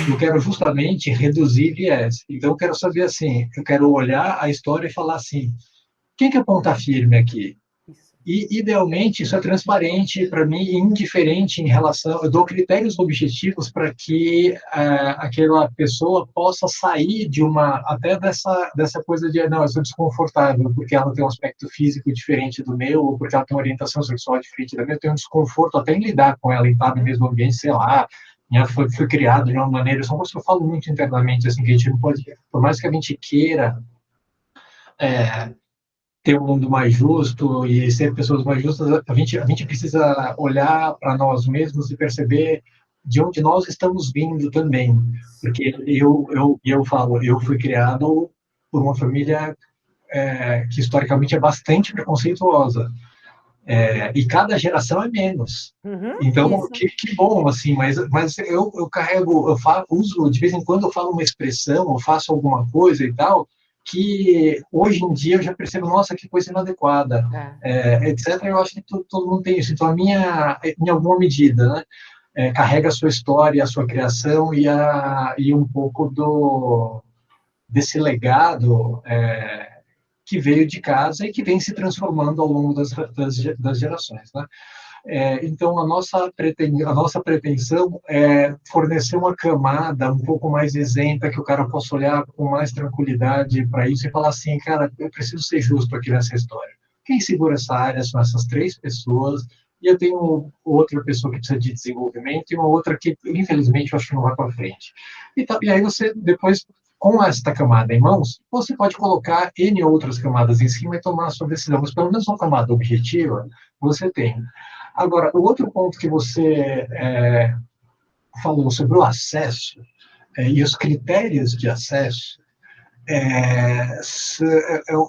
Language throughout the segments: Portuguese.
eu quero justamente reduzir viés. Então, eu quero saber assim, eu quero olhar a história e falar assim, quem que é ponta firme aqui? Isso. E, idealmente, isso é transparente para mim e indiferente em relação... Eu dou critérios objetivos para que aquela pessoa possa sair de uma... Até dessa coisa de, não, eu sou desconfortável porque ela tem um aspecto físico diferente do meu, ou porque ela tem uma orientação sexual diferente da minha, eu tenho um desconforto até em lidar com ela, em estar no mesmo ambiente, sei lá, foi criado de uma maneira... São coisas que eu falo muito internamente, assim, que a gente não pode... Por mais que a gente queira... ter um mundo mais justo e ser pessoas mais justas, a gente precisa olhar para nós mesmos e perceber de onde nós estamos vindo também. Porque eu falo, eu fui criado por uma família que historicamente é bastante preconceituosa. E cada geração é menos. Então, Isso. que bom, assim, mas eu carrego, uso, de vez em quando eu falo uma expressão, eu faço alguma coisa e tal, que hoje em dia eu já percebo, nossa, que coisa inadequada, É. etc. Eu acho que todo mundo tem isso. Então, em alguma medida, né, carrega a sua história, a sua criação e um pouco desse legado que veio de casa e que vem se transformando ao longo das gerações, né? Então, a nossa pretensão é fornecer uma camada um pouco mais isenta, que o cara possa olhar com mais tranquilidade para isso e falar assim, cara, eu preciso ser justo aqui nessa história. Quem segura essa área são essas três pessoas, e eu tenho outra pessoa que precisa de desenvolvimento e uma outra que, infelizmente, eu acho que não vai para frente. E aí você, depois, com esta camada em mãos, você pode colocar N outras camadas em cima e tomar a sua decisão, mas pelo menos uma camada objetiva você tem. Agora, o outro ponto que você falou sobre o acesso e os critérios de acesso é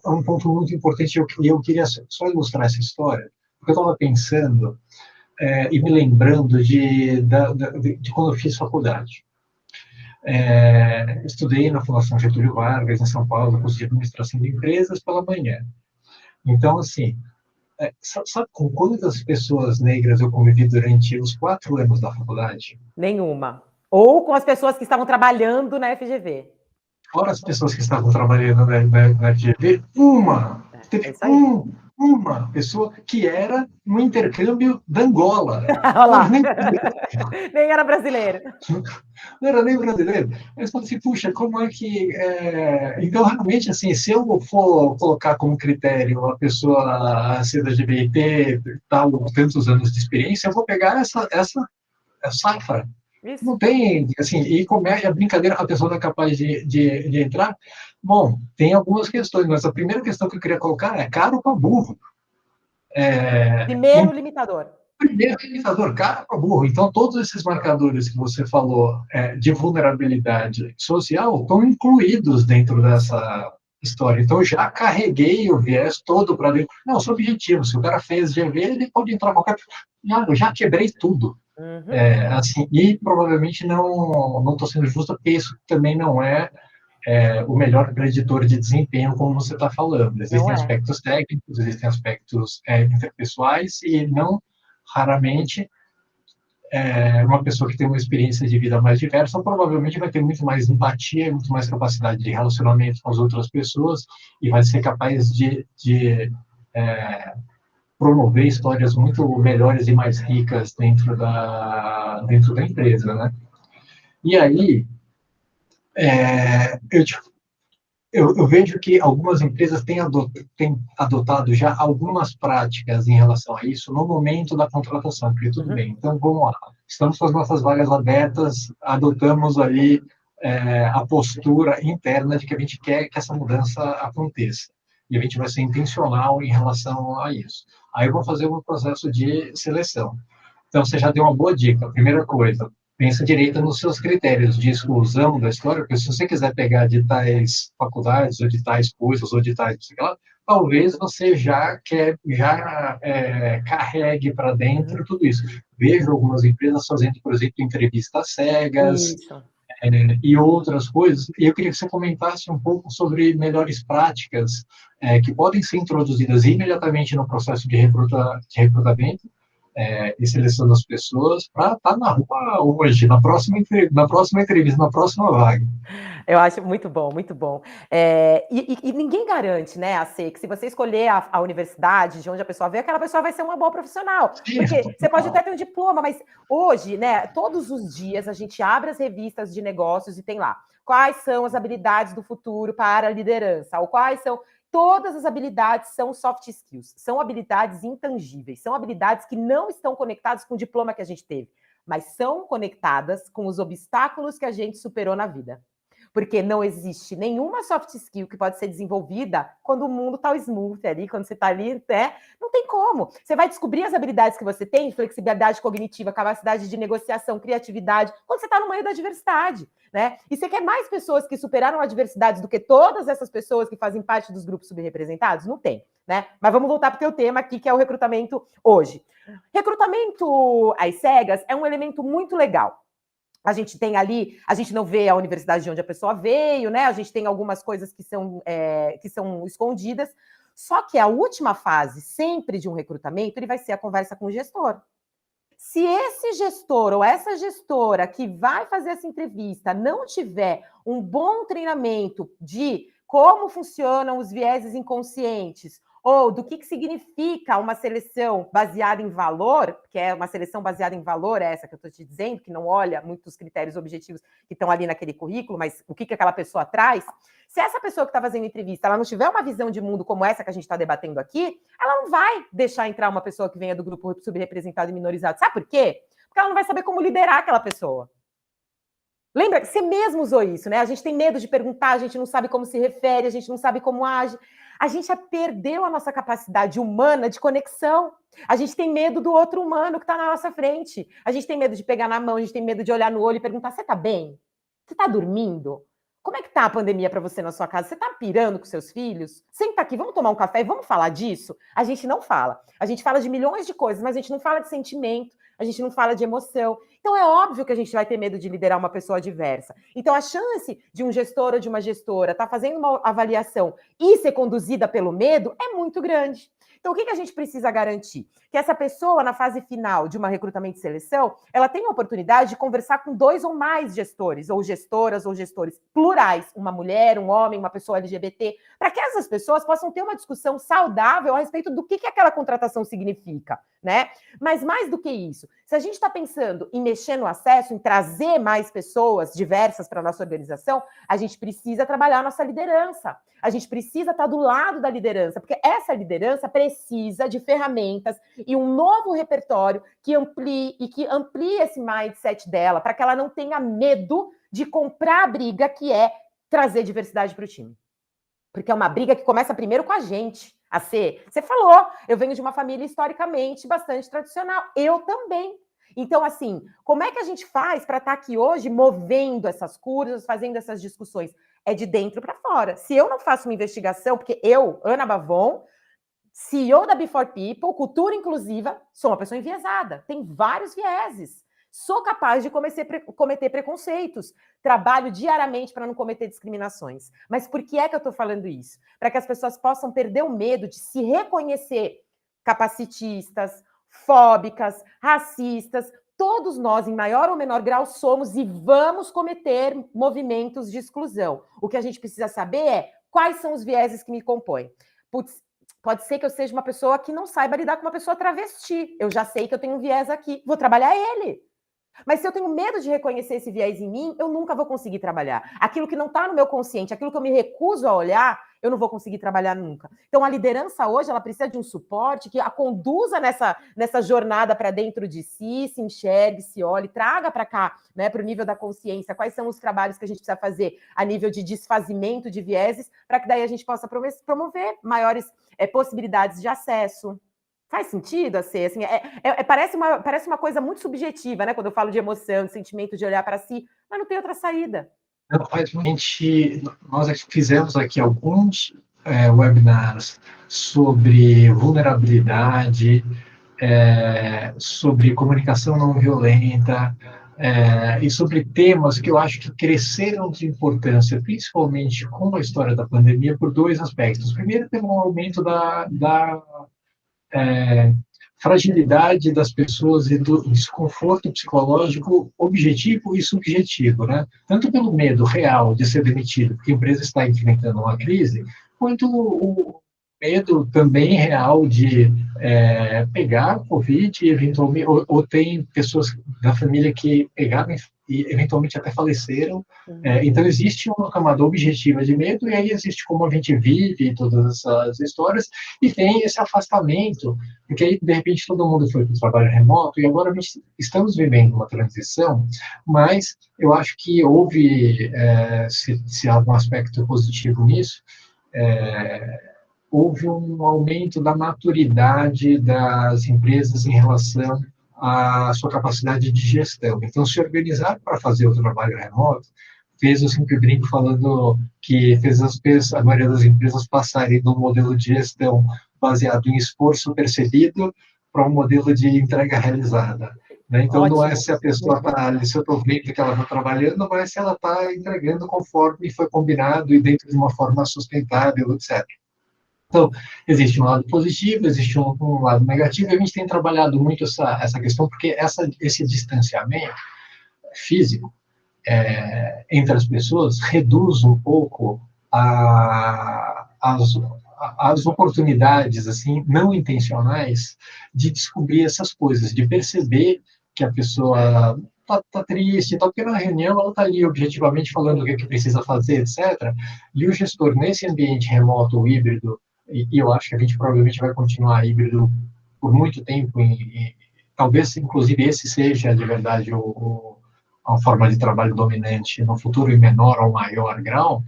um ponto muito importante e eu queria só ilustrar essa história, porque eu estava pensando e me lembrando de quando eu fiz faculdade. Estudei na Fundação Getúlio Vargas, em São Paulo, curso de administração de empresas pela manhã. Então, assim, sabe com quantas pessoas negras eu convivi durante os 4 anos da faculdade? Nenhuma. Ou com as pessoas que estavam trabalhando na FGV. Fora as pessoas que estavam trabalhando na FGV, teve Isso aí. uma pessoa que era no intercâmbio da Angola. Olha Não, lá. nem, Nem era brasileiro. não era nem brasileiro. Mas falei assim, puxa, como é que... Então, realmente, assim, se eu for colocar como critério uma pessoa a ser da LGBT, tal, tantos anos de experiência, eu vou pegar essa safra. Isso. Não tem, assim, e como é a brincadeira, a pessoa não é capaz de entrar. Bom, tem algumas questões, mas a primeira questão que eu queria colocar é caro para burro. Primeiro limitador. Primeiro limitador, caro para burro. Então, todos esses marcadores que você falou de vulnerabilidade social estão incluídos dentro dessa história. Então, eu já carreguei o viés todo para dentro. Não, sou objetivo. Se o cara fez GV, ele pode entrar qualquer... Não, eu já quebrei tudo. Assim, e provavelmente não estou sendo justo, porque isso também não o melhor preditor de desempenho, como você está falando. Não Existem é. aspectos técnicos, existem aspectos interpessoais, e não raramente uma pessoa que tem uma experiência de vida mais diversa provavelmente vai ter muito mais empatia, muito mais capacidade de relacionamento com as outras pessoas e vai ser capaz de promover histórias muito melhores e mais ricas dentro da empresa, né? E aí, eu, eu vejo que algumas empresas têm adotado já algumas práticas em relação a isso no momento da contratação, porque tudo bem, então vamos lá, estamos com as nossas vagas abertas, adotamos ali a postura interna de que a gente quer que essa mudança aconteça, e a gente vai ser intencional em relação a isso. Aí eu vou fazer um processo de seleção. Então, você já deu uma boa dica. Primeira coisa, pensa direito nos seus critérios de exclusão da história, porque se você quiser pegar de tais faculdades, ou de tais coisas, ou de tais, sei lá, talvez você já carregue para dentro tudo isso. Vejo algumas empresas fazendo, por exemplo, entrevistas cegas, Isso. e outras coisas, e eu queria que você comentasse um pouco sobre melhores práticas que podem ser introduzidas imediatamente no processo de recrutamento, e selecionando as pessoas para estar na rua hoje, na próxima entrevista, na próxima vaga. Eu acho muito bom, muito bom. E ninguém garante, né, AC, que se você escolher a universidade de onde a pessoa veio, aquela pessoa vai ser uma boa profissional. Sim, Porque você pode até ter um diploma, mas hoje, né, todos os dias a gente abre as revistas de negócios e tem lá quais são as habilidades do futuro para a liderança, ou quais são. Todas as habilidades são soft skills, são habilidades intangíveis, são habilidades que não estão conectadas com o diploma que a gente teve, mas são conectadas com os obstáculos que a gente superou na vida. Porque não existe nenhuma soft skill que pode ser desenvolvida quando o mundo está smooth ali, quando você está ali, né? Não tem como. Você vai descobrir as habilidades que você tem, flexibilidade cognitiva, capacidade de negociação, criatividade, quando você está no meio da diversidade, né? E você quer mais pessoas que superaram adversidades do que todas essas pessoas que fazem parte dos grupos subrepresentados? Não tem, né? Mas vamos voltar para o teu tema aqui, que é o recrutamento hoje. Recrutamento às cegas é um elemento muito legal. A gente tem ali, a gente não vê a universidade de onde a pessoa veio, né? A gente tem algumas coisas que são escondidas. Só que a última fase, sempre de um recrutamento, ele vai ser a conversa com o gestor. Se esse gestor ou essa gestora que vai fazer essa entrevista não tiver um bom treinamento de como funcionam os vieses inconscientes, ou do que significa uma seleção baseada em valor, que é uma seleção baseada em valor, é essa que eu estou te dizendo, que não olha muito os critérios objetivos que estão ali naquele currículo, mas o que aquela pessoa traz. Se essa pessoa que está fazendo entrevista, ela não tiver uma visão de mundo como essa que a gente está debatendo aqui, ela não vai deixar entrar uma pessoa que venha do grupo subrepresentado e minorizado. Sabe por quê? Porque ela não vai saber como liderar aquela pessoa. Lembra que você mesmo usou isso, né? A gente tem medo de perguntar, a gente não sabe como se refere, a gente não sabe como age. A gente já perdeu a nossa capacidade humana de conexão. A gente tem medo do outro humano que está na nossa frente. A gente tem medo de pegar na mão, a gente tem medo de olhar no olho e perguntar: você está bem? Você está dormindo? Como é que tá a pandemia para você na sua casa? Você está pirando com seus filhos? Senta aqui, vamos tomar um café e vamos falar disso? A gente não fala. A gente fala de milhões de coisas, mas a gente não fala de sentimento, a gente não fala de emoção. Então é óbvio que a gente vai ter medo de liderar uma pessoa diversa. Então a chance de um gestor ou de uma gestora estar fazendo uma avaliação e ser conduzida pelo medo é muito grande. Então, o que a gente precisa garantir? Que essa pessoa, na fase final de uma recrutamento e seleção, ela tenha a oportunidade de conversar com 2 ou mais gestores, ou gestoras, ou gestores plurais, uma mulher, um homem, uma pessoa LGBT, para que essas pessoas possam ter uma discussão saudável a respeito do que aquela contratação significa, né? Mas mais do que isso, se a gente está pensando em mexer no acesso, em trazer mais pessoas diversas para a nossa organização, a gente precisa trabalhar a nossa liderança. A gente precisa estar do lado da liderança, porque essa liderança precisa de ferramentas e um novo repertório que amplie esse mindset dela, para que ela não tenha medo de comprar a briga que é trazer diversidade para o time. Porque é uma briga que começa primeiro com a gente. Você falou, eu venho de uma família historicamente bastante tradicional. Eu também. Então, assim, como é que a gente faz para estar aqui hoje movendo essas cursas, fazendo essas discussões? É de dentro para fora. Se eu não faço uma investigação, porque eu, Ana Bavon, CEO da Before People, cultura inclusiva, sou uma pessoa enviesada, tem vários vieses. Sou capaz de cometer preconceitos. Trabalho diariamente para não cometer discriminações. Mas por que é que eu estou falando isso? Para que as pessoas possam perder o medo de se reconhecer capacitistas, fóbicas, racistas. Todos nós, em maior ou menor grau, somos e vamos cometer movimentos de exclusão. O que a gente precisa saber é quais são os vieses que me compõem. Putz, pode ser que eu seja uma pessoa que não saiba lidar com uma pessoa travesti. Eu já sei que eu tenho um viés aqui. Vou trabalhar ele. Mas se eu tenho medo de reconhecer esse viés em mim, eu nunca vou conseguir trabalhar. Aquilo que não está no meu consciente, aquilo que eu me recuso a olhar, eu não vou conseguir trabalhar nunca. Então, a liderança hoje, ela precisa de um suporte que a conduza nessa jornada para dentro de si, se enxergue, se olhe, traga para cá, né, para o nível da consciência, quais são os trabalhos que a gente precisa fazer a nível de desfazimento de vieses, para que daí a gente possa promover maiores possibilidades de acesso. Faz sentido, assim, parece uma coisa muito subjetiva, né? Quando eu falo de emoção, de sentimento, de olhar para si, mas não tem outra saída. Nós fizemos aqui alguns webinars sobre vulnerabilidade, sobre comunicação não violenta, e sobre temas que eu acho que cresceram de importância, principalmente com a história da pandemia, por 2 aspectos. Primeiro, teve um aumento da fragilidade das pessoas e do desconforto psicológico objetivo e subjetivo, né? Tanto pelo medo real de ser demitido, porque a empresa está enfrentando uma crise, quanto o medo também real de pegar Covid e eventualmente, ou tem pessoas da família que pegaram e eventualmente até faleceram. Então, existe uma camada objetiva de medo, e aí existe como a gente vive todas essas histórias, e tem esse afastamento, porque aí, de repente, todo mundo foi para o trabalho remoto, e agora estamos vivendo uma transição, mas eu acho que houve, se há um aspecto positivo nisso, houve um aumento da maturidade das empresas em relação à sua capacidade de gestão. Então, se organizar para fazer o trabalho remoto fez, eu sempre brinco falando que fez a maioria das empresas passarem de um modelo de gestão baseado em esforço percebido para um modelo de entrega realizada. Né? Então, ótimo. Não é se a pessoa está, se eu estou vendo que ela está trabalhando, mas se ela está entregando conforme foi combinado e dentro de uma forma sustentável, etc. Então, existe um lado positivo, existe um lado negativo, e a gente tem trabalhado muito essa questão, porque esse distanciamento físico entre as pessoas reduz um pouco as oportunidades, assim, não intencionais de descobrir essas coisas, de perceber que a pessoa tá triste, porque na reunião ela está ali objetivamente falando o que precisa fazer, etc. E o gestor, nesse ambiente remoto ou híbrido, e eu acho que a gente provavelmente vai continuar híbrido por muito tempo, talvez, inclusive, esse seja, de verdade, a forma de trabalho dominante no futuro, em menor ou maior grau,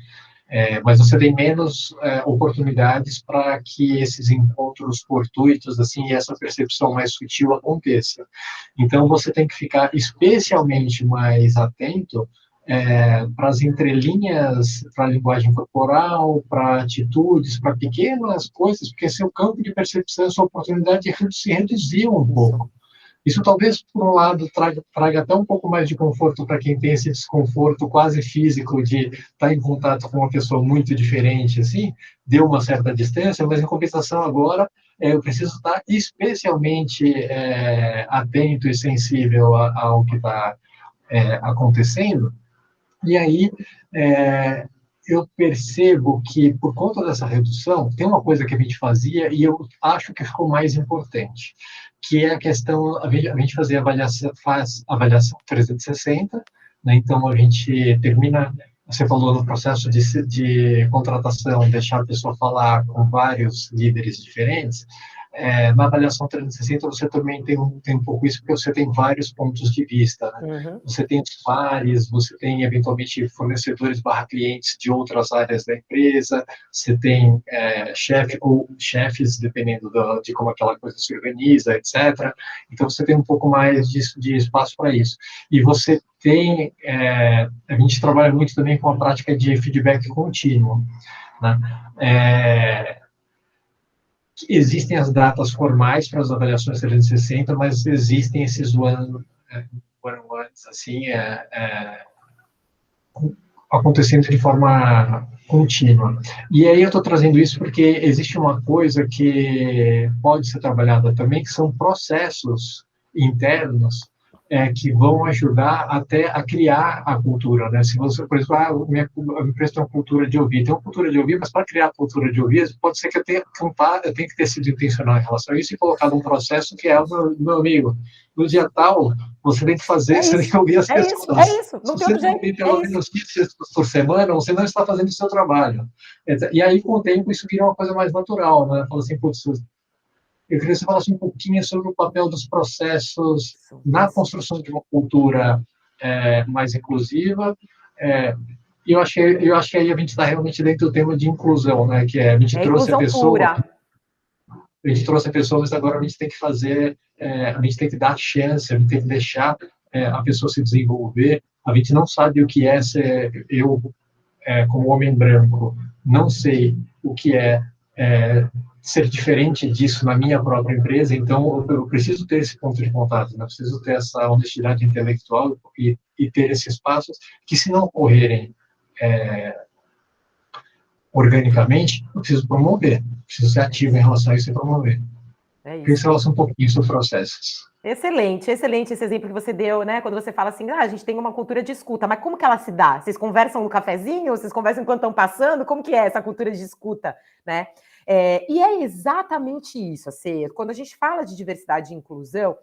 mas você tem menos oportunidades para que esses encontros fortuitos, assim, e essa percepção mais sutil aconteça. Então, você tem que ficar especialmente mais atento para as entrelinhas, para a linguagem corporal, para atitudes, para pequenas coisas, porque seu campo de percepção, sua oportunidade se reduziu um pouco. Isso talvez, por um lado, traga até um pouco mais de conforto para quem tem esse desconforto quase físico de estar em contato com uma pessoa muito diferente, assim, deu uma certa distância, mas, em compensação, agora, eu preciso estar especialmente atento e sensível ao que está acontecendo. E aí, eu percebo que, por conta dessa redução, tem uma coisa que a gente fazia e eu acho que ficou mais importante, que é a questão, a gente faz avaliação 360, né? Então, a gente termina, você falou no processo de contratação, deixar a pessoa falar com vários líderes diferentes. Na avaliação 360 você também tem um pouco isso, porque você tem vários pontos de vista, né? Você tem os pares, você tem eventualmente fornecedores / clientes de outras áreas da empresa, você tem chefes, dependendo de como aquela coisa se organiza, etc. Então você tem um pouco mais de espaço para isso. E você tem, a gente trabalha muito também com a prática de feedback contínuo, né? Existem as datas formais para as avaliações 360, mas existem esses one-on-ones, assim, acontecendo de forma contínua. E aí eu estou trazendo isso porque existe uma coisa que pode ser trabalhada também, que são processos internos que vão ajudar até a criar a cultura, né? Se você, por exemplo, a empresa tem uma cultura de ouvir, mas para criar a cultura de ouvir, pode ser que eu tenha que ter sido intencional em relação a isso e colocado um processo que é, meu amigo, no dia tal, você tem que fazer, você tem que ouvir as pessoas. É isso, não Se tem você não ouvir pelo menos 15 vezes por semana, você não está fazendo o seu trabalho. E aí, com o tempo, isso vira uma coisa mais natural, né? Fala assim, putz, eu queria que você falasse um pouquinho sobre o papel dos processos na construção de uma cultura mais inclusiva. E eu acho que aí a gente está realmente dentro do tema de inclusão, né? Que a gente trouxe a pessoa. A gente trouxe a pessoa, mas agora a gente tem que fazer, a gente tem que dar chance, a gente tem que deixar a pessoa se desenvolver. A gente não sabe o que é ser eu, como homem branco, não sei o que é ser diferente disso na minha própria empresa, então eu preciso ter esse ponto de contato, né? Eu preciso ter essa honestidade intelectual e ter esses passos que, se não ocorrerem organicamente, eu preciso promover, preciso ser ativo em relação a isso e promover. É isso. Pincelasse um pouquinho sobre processos. Excelente, excelente esse exemplo que você deu, né? Quando você fala assim, a gente tem uma cultura de escuta, mas como que ela se dá? Vocês conversam no cafezinho? Vocês conversam enquanto estão passando? Como que é essa cultura de escuta, né? E é exatamente isso, assim, quando a gente fala de diversidade e inclusão,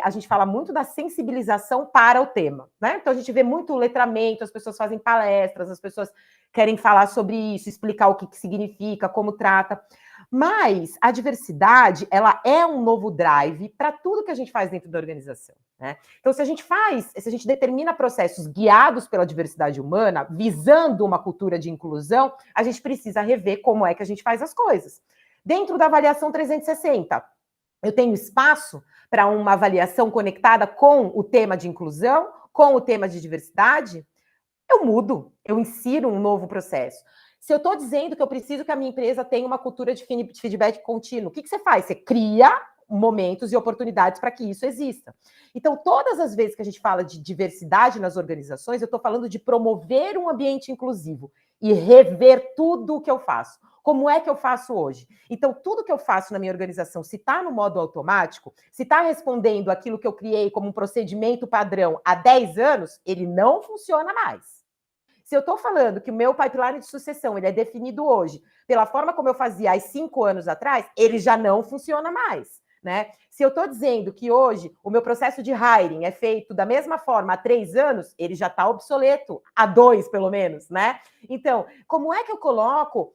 a gente fala muito da sensibilização para o tema, né? Então a gente vê muito letramento, as pessoas fazem palestras, as pessoas querem falar sobre isso, explicar o que significa, como trata. Mas a diversidade, ela é um novo drive para tudo que a gente faz dentro da organização, né? Então, se a gente determina processos guiados pela diversidade humana, visando uma cultura de inclusão, a gente precisa rever como é que a gente faz as coisas. Dentro da avaliação 360, eu tenho espaço para uma avaliação conectada com o tema de inclusão, com o tema de diversidade? Eu mudo, eu insiro um novo processo. Se eu estou dizendo que eu preciso que a minha empresa tenha uma cultura de feedback contínuo, o que você faz? Você cria momentos e oportunidades para que isso exista. Então, todas as vezes que a gente fala de diversidade nas organizações, eu estou falando de promover um ambiente inclusivo e rever tudo o que eu faço. Como é que eu faço hoje? Então, tudo que eu faço na minha organização, se está no modo automático, se está respondendo aquilo que eu criei como um procedimento padrão há 10 anos, ele não funciona mais. Se eu estou falando que o meu pipeline de sucessão ele é definido hoje pela forma como eu fazia há 5 anos atrás, ele já não funciona mais, né? Se eu estou dizendo que hoje o meu processo de hiring é feito da mesma forma há 3 anos, ele já está obsoleto, há 2 pelo menos, né? Então, como é que eu coloco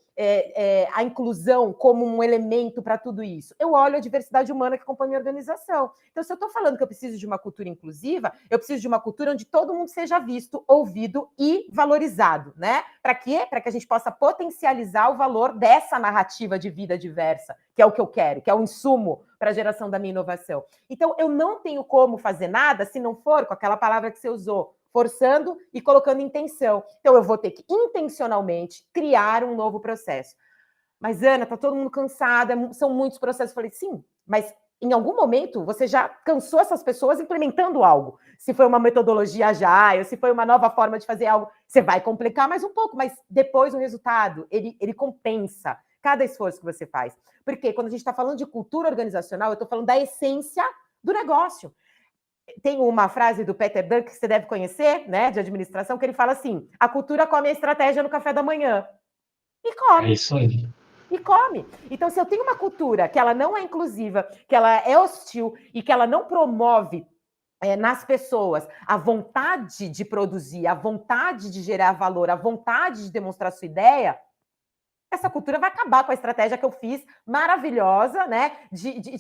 a inclusão como um elemento para tudo isso? Eu olho a diversidade humana que acompanha a minha organização. Então, se eu estou falando que eu preciso de uma cultura inclusiva, eu preciso de uma cultura onde todo mundo seja visto, ouvido e valorizado, né? Para quê? Para que a gente possa potencializar o valor dessa narrativa de vida diversa, que é o que eu quero, que é o insumo para a geração da minha inovação. Então, eu não tenho como fazer nada se não for com aquela palavra que você usou, forçando e colocando intenção. Então, eu vou ter que intencionalmente criar um novo processo. Mas, Ana, está todo mundo cansado, são muitos processos. Eu falei, sim, mas em algum momento você já cansou essas pessoas implementando algo. Se foi uma metodologia agile, se foi uma nova forma de fazer algo, você vai complicar mais um pouco, mas depois o resultado, ele compensa cada esforço que você faz. Porque quando a gente está falando de cultura organizacional, eu estou falando da essência do negócio. Tem uma frase do Peter Drucker que você deve conhecer, né, de administração, que ele fala assim: a cultura come a estratégia no café da manhã. E come. É isso aí. E come. Então, se eu tenho uma cultura que ela não é inclusiva, que ela é hostil e que ela não promove nas pessoas a vontade de produzir, a vontade de gerar valor, a vontade de demonstrar sua ideia, essa cultura vai acabar com a estratégia que eu fiz, maravilhosa, né?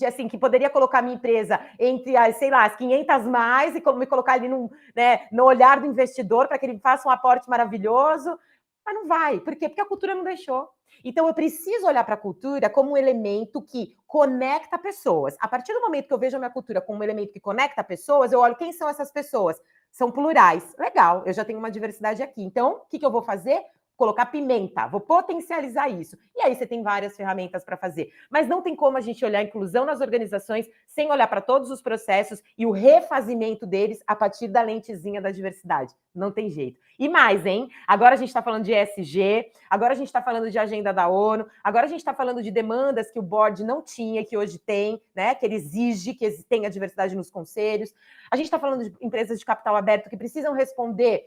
Assim, que poderia colocar a minha empresa entre as, sei lá, as 500 mais e me colocar ali no olhar do investidor para que ele faça um aporte maravilhoso. Mas não vai. Por quê? Porque a cultura não deixou. Então, eu preciso olhar para a cultura como um elemento que conecta pessoas. A partir do momento que eu vejo a minha cultura como um elemento que conecta pessoas, eu olho quem são essas pessoas. São plurais. Legal, eu já tenho uma diversidade aqui. Então, o que eu vou fazer? Colocar pimenta, vou potencializar isso. E aí você tem várias ferramentas para fazer. Mas não tem como a gente olhar a inclusão nas organizações sem olhar para todos os processos e o refazimento deles a partir da lentezinha da diversidade. Não tem jeito. E mais, hein? Agora a gente está falando de ESG, agora a gente está falando de agenda da ONU, agora a gente está falando de demandas que o board não tinha, que hoje tem, né? Que ele exige que tenha diversidade nos conselhos. A gente está falando de empresas de capital aberto que precisam responder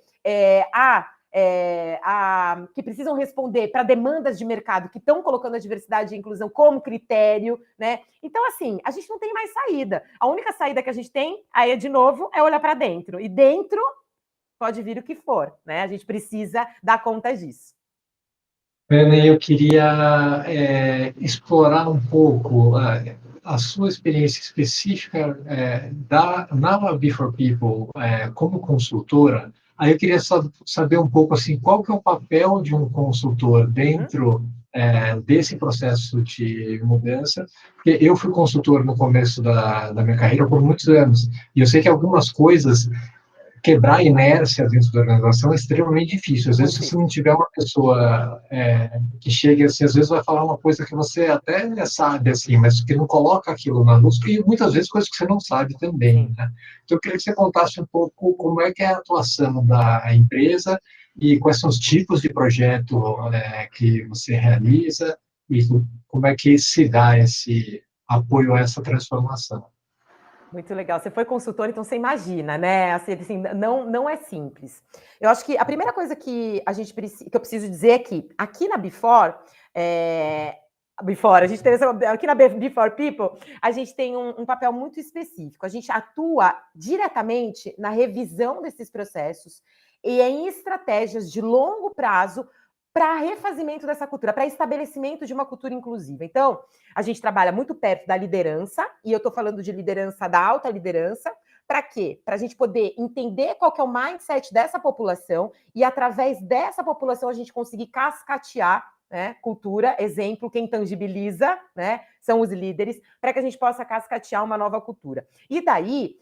que precisam responder para demandas de mercado que estão colocando a diversidade e a inclusão como critério, né? Então, assim, a gente não tem mais saída. A única saída que a gente tem, aí, de novo, é olhar para dentro. E dentro pode vir o que for, né? A gente precisa dar conta disso. Ana, eu queria explorar um pouco a sua experiência específica na Before People como consultora. Aí eu queria saber um pouco assim, qual que é o papel de um consultor dentro desse processo de mudança, porque eu fui consultor no começo da minha carreira por muitos anos, e eu sei que algumas coisas quebrar a inércia dentro da organização é extremamente difícil. Às vezes, se você não tiver uma pessoa que chegue assim, às vezes vai falar uma coisa que você até sabe, assim, mas que não coloca aquilo na luz, e muitas vezes coisas que você não sabe também, né? Então, eu queria que você contasse um pouco como é que é a atuação da empresa e quais são os tipos de projeto que você realiza e como é que se dá apoio a essa transformação. Muito legal. Você foi consultor, então você imagina, né? Assim, não é simples. Eu acho que a primeira coisa que que eu preciso dizer é que aqui na Before, a gente tem aqui na Before People, a gente tem um papel muito específico. A gente atua diretamente na revisão desses processos e em estratégias de longo prazo para refazimento dessa cultura, para estabelecimento de uma cultura inclusiva. Então, a gente trabalha muito perto da liderança, e eu estou falando de liderança da alta liderança, para quê? Para a gente poder entender qual que é o mindset dessa população e, através dessa população, a gente conseguir cascatear, né, cultura, exemplo, quem tangibiliza, né, são os líderes, para que a gente possa cascatear uma nova cultura. E daí,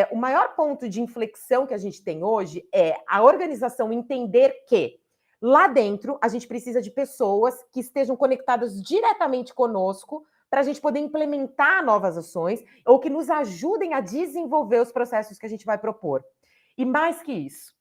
o maior ponto de inflexão que a gente tem hoje é a organização entender que lá dentro, a gente precisa de pessoas que estejam conectadas diretamente conosco para a gente poder implementar novas ações ou que nos ajudem a desenvolver os processos que a gente vai propor. E mais que isso,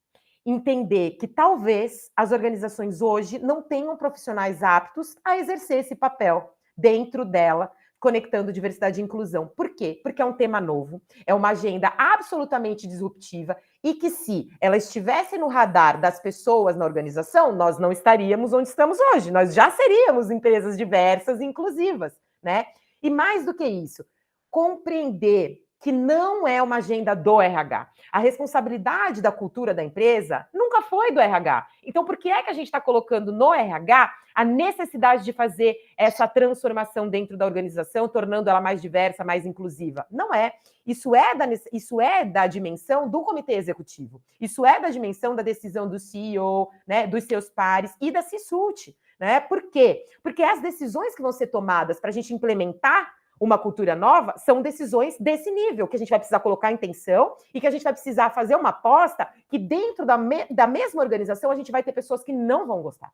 entender que talvez as organizações hoje não tenham profissionais aptos a exercer esse papel dentro dela, conectando diversidade e inclusão. Por quê? Porque é um tema novo, é uma agenda absolutamente disruptiva e que, se ela estivesse no radar das pessoas na organização, nós não estaríamos onde estamos hoje, nós já seríamos empresas diversas e inclusivas, né? E mais do que isso, compreender que não é uma agenda do RH. A responsabilidade da cultura da empresa nunca foi do RH. Então, por que é que a gente está colocando no RH a necessidade de fazer essa transformação dentro da organização, tornando ela mais diversa, mais inclusiva? Não é. Isso é da dimensão do comitê executivo. Isso é da dimensão da decisão do CEO, né, dos seus pares e da C-suite. Né? Por quê? Porque as decisões que vão ser tomadas para a gente implementar uma cultura nova são decisões desse nível, que a gente vai precisar colocar em tensão e que a gente vai precisar fazer uma aposta que dentro da mesma organização a gente vai ter pessoas que não vão gostar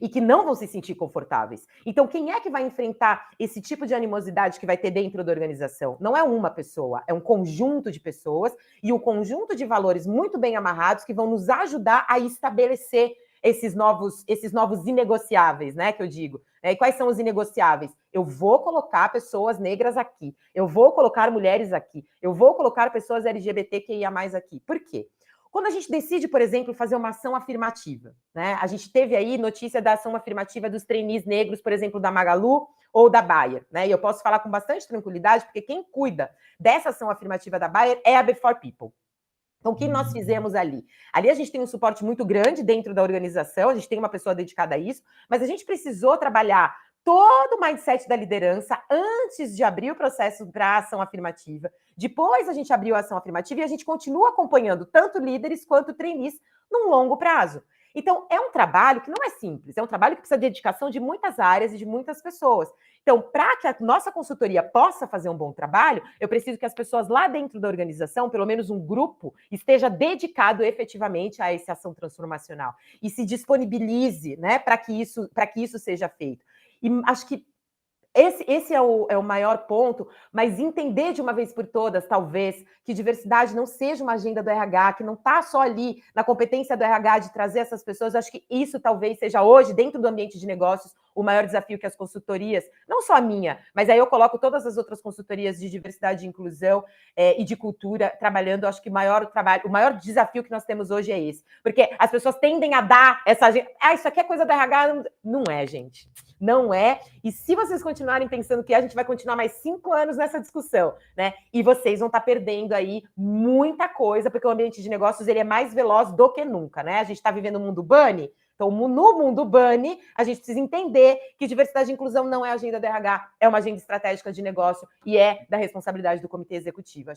e que não vão se sentir confortáveis. Então, quem é que vai enfrentar esse tipo de animosidade que vai ter dentro da organização? Não é uma pessoa, é um conjunto de pessoas e um conjunto de valores muito bem amarrados que vão nos ajudar a estabelecer esses novos inegociáveis, né, que eu digo. E quais são os inegociáveis? Eu vou colocar pessoas negras aqui, eu vou colocar mulheres aqui, eu vou colocar pessoas LGBTQIA+ aqui. Por quê? Quando a gente decide, por exemplo, fazer uma ação afirmativa, né? A gente teve aí notícia da ação afirmativa dos trainees negros, por exemplo, da Magalu ou da Bayer, né? E eu posso falar com bastante tranquilidade, porque quem cuida dessa ação afirmativa da Bayer é a Before People. Então, o que nós fizemos ali? Ali a gente tem um suporte muito grande dentro da organização, a gente tem uma pessoa dedicada a isso, mas a gente precisou trabalhar todo o mindset da liderança antes de abrir o processo para a ação afirmativa. Depois a gente abriu a ação afirmativa e a gente continua acompanhando tanto líderes quanto trainees num longo prazo. Então, é um trabalho que não é simples, é um trabalho que precisa de dedicação de muitas áreas e de muitas pessoas. Então, para que a nossa consultoria possa fazer um bom trabalho, eu preciso que as pessoas lá dentro da organização, pelo menos um grupo, esteja dedicado efetivamente a essa ação transformacional e se disponibilize, né, para que isso seja feito. E acho que esse é o maior ponto, mas entender de uma vez por todas, talvez, que diversidade não seja uma agenda do RH, que não está só ali na competência do RH de trazer essas pessoas. Acho que isso talvez seja hoje, dentro do ambiente de negócios, o maior desafio que as consultorias, não só a minha, mas aí eu coloco todas as outras consultorias de diversidade e inclusão e de cultura trabalhando. Acho que o maior desafio que nós temos hoje é esse. Porque as pessoas tendem a dar essa agenda. Isso aqui é coisa do RH. Não é, gente. Não é. E se vocês continuarem pensando que a gente vai continuar mais 5 anos nessa discussão, né? E vocês vão estar perdendo aí muita coisa, porque o ambiente de negócios ele é mais veloz do que nunca, né? A gente está vivendo um mundo bunny. Então, no mundo bunny, a gente precisa entender que diversidade e inclusão não é agenda do RH, é uma agenda estratégica de negócio e é da responsabilidade do comitê executivo.